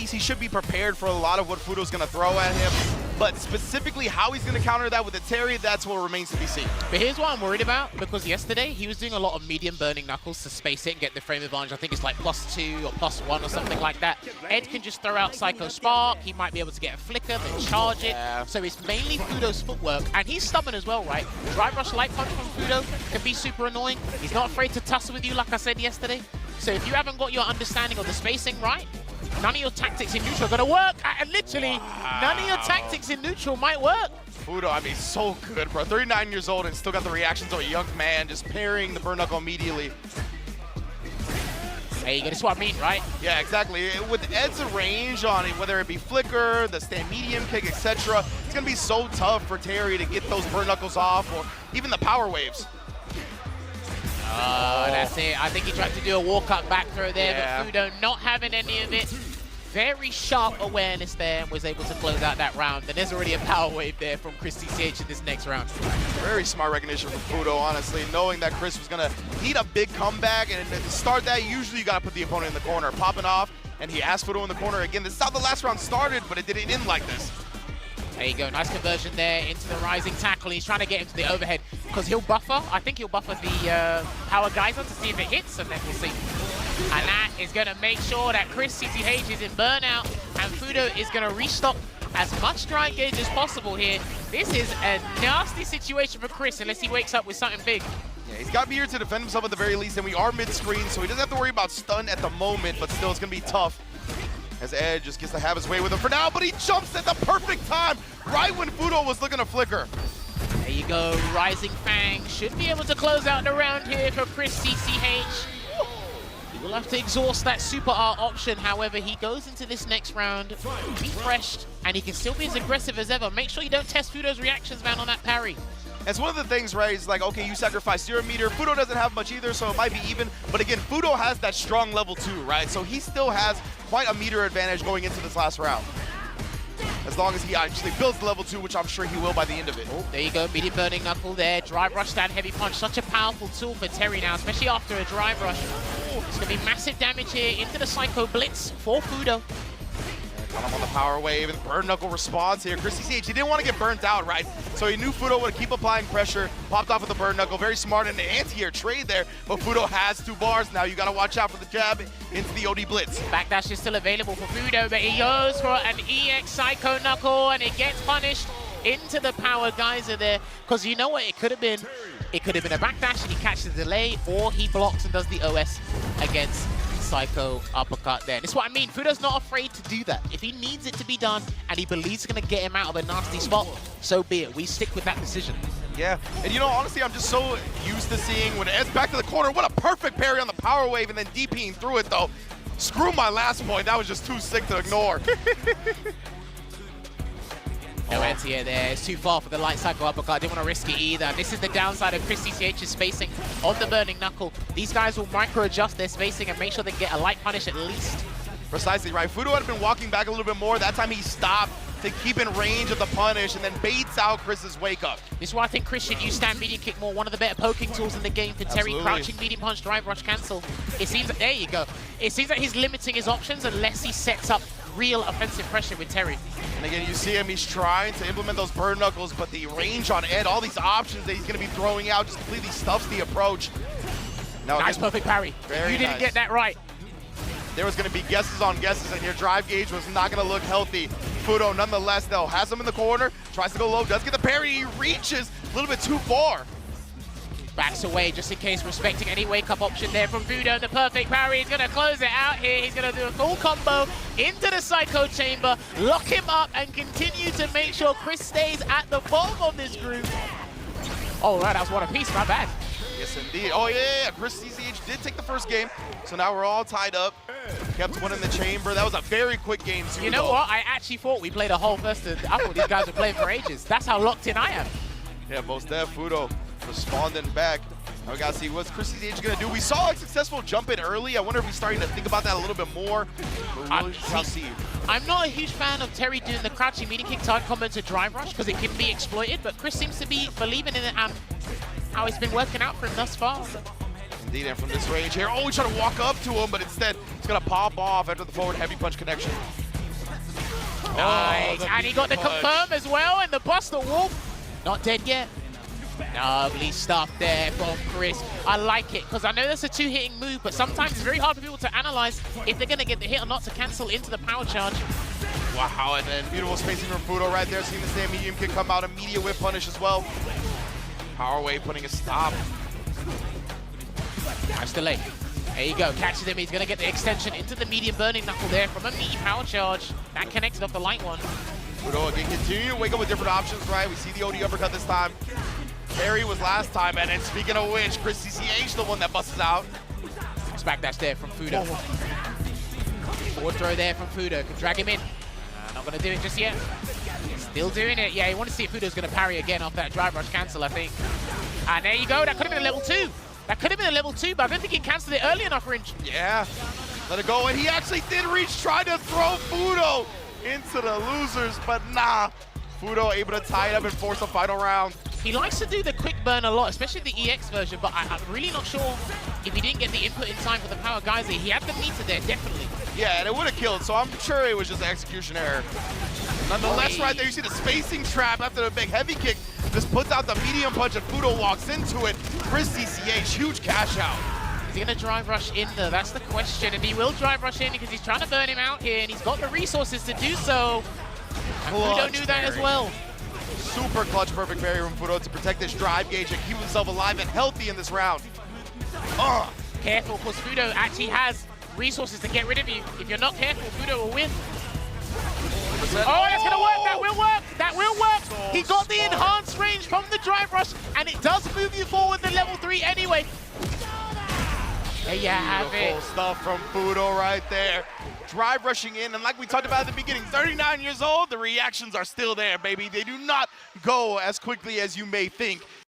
piece. He should be prepared for a lot of what FUUDO's going to throw at him. But specifically how he's going to counter that with the Terry, that's what remains to be seen. But here's what I'm worried about, because yesterday he was doing a lot of medium burning knuckles to space it and get the frame advantage. I think it's like +2 or +1 or something like that. Ed can just throw out Psycho Spark. He might be able to get a flicker, then charge it. So it's mainly FUUDO's footwork. And he's stubborn as well, right? Drive Rush Light Punch from FUUDO can be super annoying. He's not afraid to tussle with you, like I said yesterday. So if you haven't got your understanding of the spacing right, none of your tactics in neutral are going to work. And literally, none of your tactics in neutral might work. FUUDO, I mean, so good, bro. 39 years old and still got the reactions of a young man, just parrying the burn knuckle immediately. There you go, that's what I mean, right? Yeah, exactly. With Ed's range on it, whether it be flicker, the stand medium kick, etc., it's going to be so tough for Terry to get those burn knuckles off, or even the power waves. That's it. I think he tried to do a walk-up back throw there, Yeah. but FUUDO not having any of it. Very sharp awareness there and was able to close out that round. And there's already a power wave there from CHRISCCH in this next round. Very smart recognition from FUUDO, honestly, knowing that Chris was going to need a big comeback. And to start that, usually you got to put the opponent in the corner. Popping off, and he asked FUUDO in the corner again. This is how the last round started, but it didn't end like this. There you go, nice conversion there into the rising tackle. He's trying to get into the overhead because he'll buffer. I think he'll buffer the power geyser to see if it hits, and then we'll see. And that is going to make sure that CHRISCCH is in burnout, and FUUDO is going to restock as much drive gauge as possible here. This is a nasty situation for Chris unless he wakes up with something big. Yeah, he's got to be here to defend himself at the very least, and we are mid-screen, so he doesn't have to worry about stun at the moment, but still it's going to be tough as Ed just gets to have his way with him for now, but he jumps at the perfect time, right when FUUDO was looking to flicker. There you go, Rising Fang should be able to close out the round here for CHRISCCH. He will have to exhaust that super art option, however, he goes into this next round refreshed, and he can still be as aggressive as ever. Make sure you don't test FUUDO's reactions, man, on that parry. It's one of the things, right, is like, okay, you sacrifice 0 meter. FUUDO doesn't have much either, so it might be even. But again, FUUDO has that strong level 2, right? So he still has quite a meter advantage going into this last round. As long as he actually builds level 2, which I'm sure he will by the end of it. Oh, there you go, medium burning knuckle there. Drive rush, stand heavy punch. Such a powerful tool for Terry now, especially after a drive rush. It's going to be massive damage here into the Psycho Blitz for FUUDO. Got him on the power wave and burn knuckle response here. CHRISCCH, he didn't want to get burnt out, right? So he knew FUUDO would keep applying pressure, popped off with the burn knuckle. Very smart in the anti-air trade there, but FUUDO has 2 bars. Now you got to watch out for the jab into the OD Blitz. Backdash is still available for FUUDO, but he goes for an EX Psycho Knuckle, and it gets punished into the power geyser there. Because you know what it could have been? It could have been a backdash and he catches the delay, or he blocks and does the OS against Psycho uppercut there. That's what I mean. FUUDO's not afraid to do that. If he needs it to be done and he believes it's going to get him out of a nasty spot, so be it. We stick with that decision. Yeah, and you know, honestly, I'm just so used to seeing when Ed's back to the corner, what a perfect parry on the power wave, and then DPing through it, though. Screw my last point. That was just too sick to ignore. No anti-air there. It's too far for the light cycle uppercut. Didn't want to risk it either. This is the downside of CHRISCCH's spacing on the burning knuckle. These guys will micro-adjust their spacing and make sure they get a light punish at least. Precisely right. FUUDO had been walking back a little bit more. That time he stopped to keep in range of the punish and then baits out Chris's wake up. This is why I think Chris should use stand medium kick more. One of the better poking tools in the game for Terry. Absolutely. Crouching medium punch, drive rush, cancel. It seems that, there you go. It seems that he's limiting his options unless he sets up real offensive pressure with Terry. And again, you see him, he's trying to implement those burn knuckles, but the range on Ed, all these options that he's going to be throwing out just completely stuffs the approach. Now, Nice perfect parry. You didn't get that right. There was going to be guesses on guesses, and your drive gauge was not going to look healthy. FUUDO, nonetheless, though, has him in the corner, tries to go low, does get the parry, he reaches a little bit too far. Backs away just in case, respecting any wake-up option there from FUUDO. The perfect parry. He's going to close it out here. He's going to do a full combo into the Psycho Chamber, lock him up, and continue to make sure Chris stays at the bottom of this group. Oh, right, that was one apiece. My bad. Yes, indeed. Oh, yeah. CHRISCCH did take the first game, so now we're all tied up. Kept one in the chamber. That was a very quick game, too. You know what? I actually thought we played a whole first. I thought these guys were playing for ages. That's how locked in I am. Yeah, most def. FUUDO responding back. Now we gotta see what's CHRISCCH gonna do. We saw a successful jump in early. I wonder if he's starting to think about that a little bit more. We'll see. I'm not a huge fan of Terry doing the crouching medium kick target combo to drive rush because it can be exploited, but Chris seems to be believing in it and how it's been working out for him thus far. Indeed, and from this range here, oh, he's trying to walk up to him, but instead he's gonna pop off after the forward heavy punch connection. Nice, the and he got the punch. confirm as well, and the Buster Wolf, not dead yet. Lovely stuff there from Chris. I like it, because I know that's a two-hitting move, but sometimes it's very hard for people to analyze if they're going to get the hit or not to cancel into the power charge. Wow, and then beautiful spacing from FUUDO right there. Seeing the stand medium kick come out, immediate whip punish as well. Power wave putting a stop. Nice delay. There you go, catches him. He's going to get the extension into the medium burning knuckle there from a meaty power charge. That connected off the light one. FUUDO again continue to wake up with different options, right? We see the OD uppercut this time. Terry was last time, and then speaking of which, CHRISCCH the one that busts out. Nice backdash there from FUUDO. Forward throw there from FUUDO. Can drag him in. Not going to do it just yet. Still doing it. Yeah, you want to see if FUUDO's going to parry again off that drive rush cancel, I think. And there you go. That could have been a level 2. That could have been a level 2, but I don't think he canceled it early enough, Rinch. Yeah, let it go. And he actually did reach, tried to throw FUUDO into the losers, but nah. FUUDO able to tie it up and force a final round. He likes to do the quick burn a lot, especially the EX version, but I'm really not sure if he didn't get the input in time for the power geyser. He had the meter there, definitely. Yeah, and it would have killed, so I'm sure it was just an execution error. Nonetheless, right there, you see the spacing trap after the big heavy kick. Just puts out the medium punch and FUUDO walks into it. CHRISCCH, huge cash out. Is he going to drive rush in though? That's the question, and he will drive rush in because he's trying to burn him out here, and he's got the resources to do so. And FUUDO knew that as well. Super clutch perfect parry from FUUDO to protect this drive gauge and keep himself alive and healthy in this round. Careful, because FUUDO actually has resources to get rid of you. If you're not careful, FUUDO will win. Oh, that's gonna work, that will work, that will work. He got the enhanced range from the drive rush, and it does move you forward to level 3 anyway. There you have it. Beautiful stuff from FUUDO right there. Drive rushing in, and like we talked about at the beginning, 39 years old, the reactions are still there, baby. They do not go as quickly as you may think.